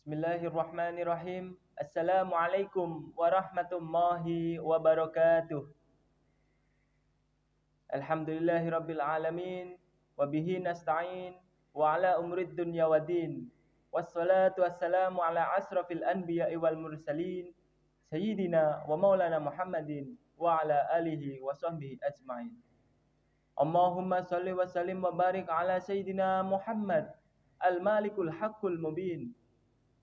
Bismillahirrahmanirrahim. Assalamualaikum warahmatullahi wabarakatuh. Alhamdulillahirabbil alamin wa bihi nasta'in wa ala umrid dunya waddin. Wassalatu wassalamu ala asrafil anbiya'i wal mursalin sayyidina wa maulana Muhammadin wa ala alihi wa sahbihi ajmain. Allahumma salli wa sallim wa barik ala sayyidina Muhammad al-malikul haqqul mubin.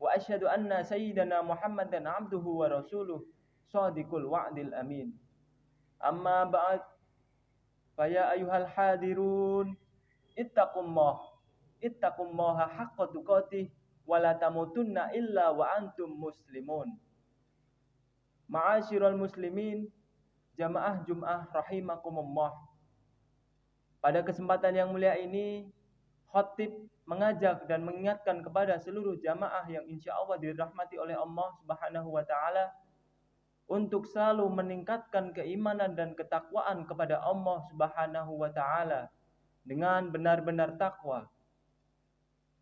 Wa asyhadu anna sayyidana Muhammadan abduhu wa rasuluh shadiqul wa'dil amin. Amma ba'd, fa ya ayyuhal hadirun ittaqullaha haqqa tuqatih wa la tamutunna illa wa antum muslimun. Ma'asyiral muslimin, jamaah Jum'ah rahimakumullah. Pada kesempatan yang mulia ini, khatib mengajak dan mengingatkan kepada seluruh jamaah yang insya Allah dirahmati oleh Allah Subhanahu wa Ta'ala untuk selalu meningkatkan keimanan dan ketakwaan kepada Allah Subhanahu wa Ta'ala dengan benar-benar takwa,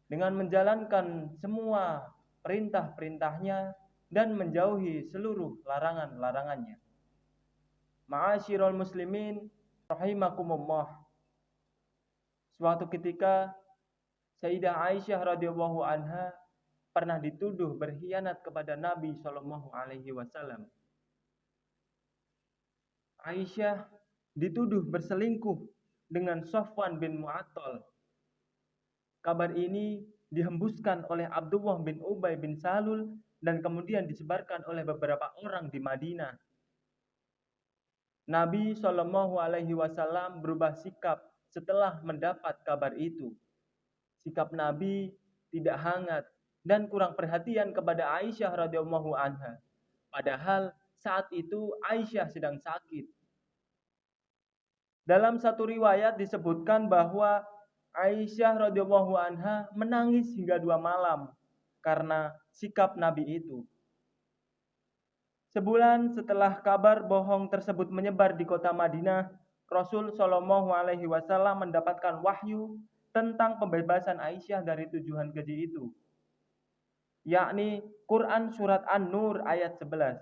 dengan menjalankan semua perintah-perintahnya dan menjauhi seluruh larangan-larangannya. Ma'asyiral muslimin rahimakumullah. Suatu ketika Sayyidah Aisyah radhiyallahu anha pernah dituduh berkhianat kepada Nabi sallallahu alaihi wasallam. Aisyah dituduh berselingkuh dengan Safwan bin Mu'attal. Kabar ini dihembuskan oleh Abdullah bin Ubay bin Salul dan kemudian disebarkan oleh beberapa orang di Madinah. Nabi sallallahu alaihi wasallam berubah sikap setelah mendapat kabar itu. Sikap Nabi tidak hangat dan kurang perhatian kepada Aisyah radhiyallahu anha. Padahal saat itu Aisyah sedang sakit. Dalam satu riwayat disebutkan bahwa Aisyah radhiyallahu anha menangis hingga 2 malam karena sikap Nabi itu. Sebulan setelah kabar bohong tersebut menyebar di kota Madinah, Rasul sallallahu alaihi wasallam mendapatkan wahyu tentang pembebasan Aisyah dari tuduhan keji itu, yakni Quran surat An-Nur ayat 11.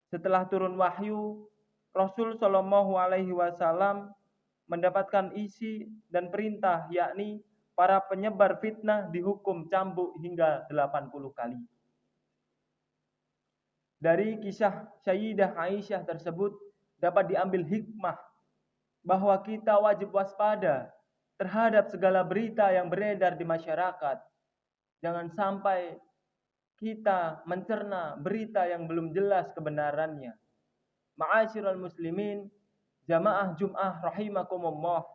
Setelah turun wahyu, Rasul sallallahu alaihi wasallam mendapatkan isi dan perintah, yakni para penyebar fitnah dihukum cambuk hingga 80 kali. Dari kisah Sayyidah Aisyah tersebut dapat diambil hikmah bahwa kita wajib waspada terhadap segala berita yang beredar di masyarakat. Jangan sampai kita mencerna berita yang belum jelas kebenarannya. Ma'asyiral muslimin, jamaah Jum'ah rahimakumullah.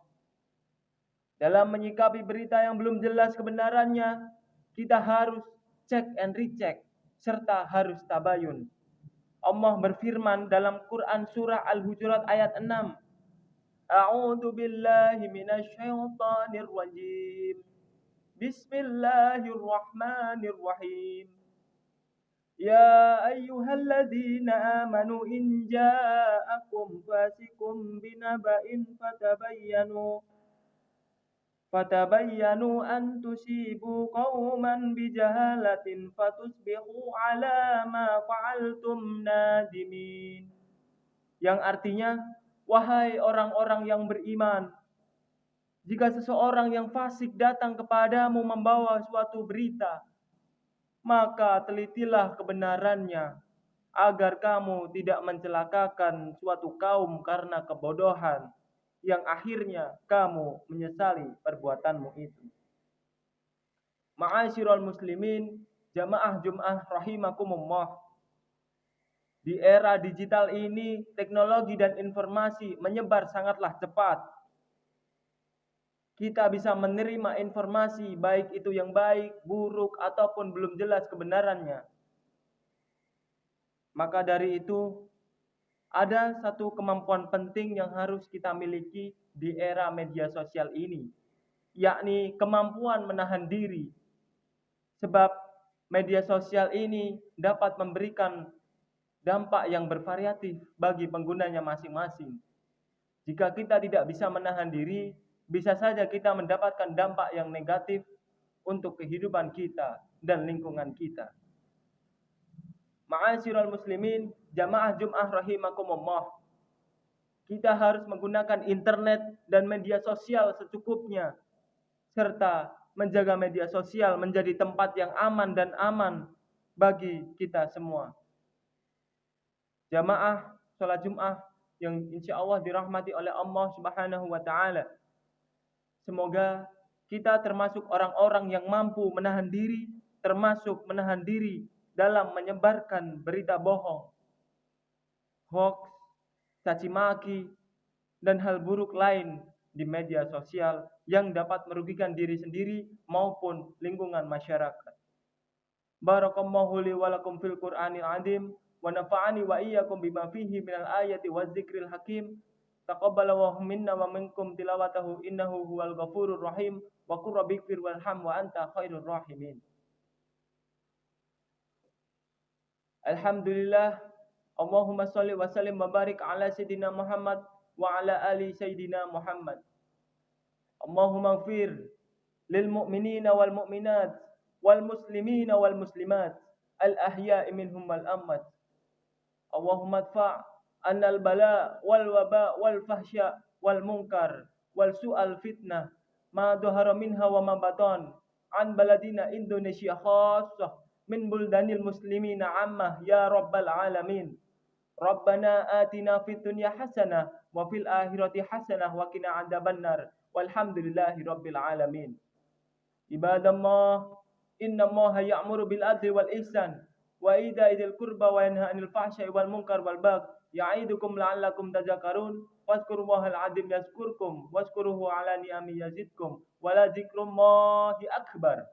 Dalam menyikapi berita yang belum jelas kebenarannya, kita harus cek and recheck serta harus tabayun. Allah berfirman dalam Quran surah Al-Hujurat ayat 6. A'udzu billahi minasy syaithanir rajim. Bismillahirrahmanirrahim. Ya ayyuhalladzina amanu in ja'akum fasiqun binaba'in fatabayyanu an tusibu qauman bijahalatin fatusbihu ala ma fa'altum nadimin. Yang artinya, wahai orang-orang yang beriman, jika seseorang yang fasik datang kepadamu membawa suatu berita, maka telitilah kebenarannya, agar kamu tidak mencelakakan suatu kaum karena kebodohan, yang akhirnya kamu menyesali perbuatanmu itu. Ma'asyiral muslimin, jamaah Jum'ah rahimakumullah. Di era digital ini, teknologi dan informasi menyebar sangatlah cepat. Kita bisa menerima informasi baik itu yang baik, buruk, ataupun belum jelas kebenarannya. Maka dari itu, ada satu kemampuan penting yang harus kita miliki di era media sosial ini, yakni kemampuan menahan diri. Sebab media sosial ini dapat memberikan dampak yang bervariatif bagi penggunanya masing-masing. Jika kita tidak bisa menahan diri, bisa saja kita mendapatkan dampak yang negatif untuk kehidupan kita dan lingkungan kita. Ma'asyiral muslimin, jamaah Jum'ah rahimakumullah. Kita harus menggunakan internet dan media sosial secukupnya, serta menjaga media sosial menjadi tempat yang aman bagi kita semua. Jamaah sholat Jum'ah yang insya Allah dirahmati oleh Allah Subhanahu wa Ta'ala. Semoga kita termasuk orang-orang yang mampu menahan diri, termasuk menahan diri dalam menyebarkan berita bohong, hoax, caci maki, dan hal buruk lain di media sosial yang dapat merugikan diri sendiri maupun lingkungan masyarakat. Barakallahu li wa lakum fil Qur'anil azim wa nafa'ani wa iyyakum bima fihi minal ayati wadzikril hakim. Taqabbalallahu minna wa minkum tilawatahu innahu huwal ghafurur rahim wa qur rabbighfir warham wa anta khairur rahimin. Alhamdulillah, Allahumma shalli wa sallim wa barik ala sayyidina Muhammad wa ala ali sayyidina Muhammad. Allahumma ighfir lil mu'minina wal mu'minat wal muslimina wal muslimat al ahya'i minhum wal amwat. Allahumma adfa' annal bala wal waba wal fahsya wal munkar wal su'al fitnah ma dhahara minha wa ma batan an baladina Indonesia khassah min buldanil muslimina ammah ya rabbal alamin. Rabbana atina fid dunya hasanah wa fil akhirati hasanah wa qina adzabannar. Walhamdulillahi rabbil alamin. Ibadallah, innallaha ya'muru bil adli wal ihsan wa ita'i dzil qurba wa yanha 'anil fahsya'i wal munkar wal baghi ya'idukum la'allakum tadhakkarun. Wazkurullahal 'azim yazkurkum wazkuruhu 'ala ni'ami yazidkum wa la dzikrullahi akbar.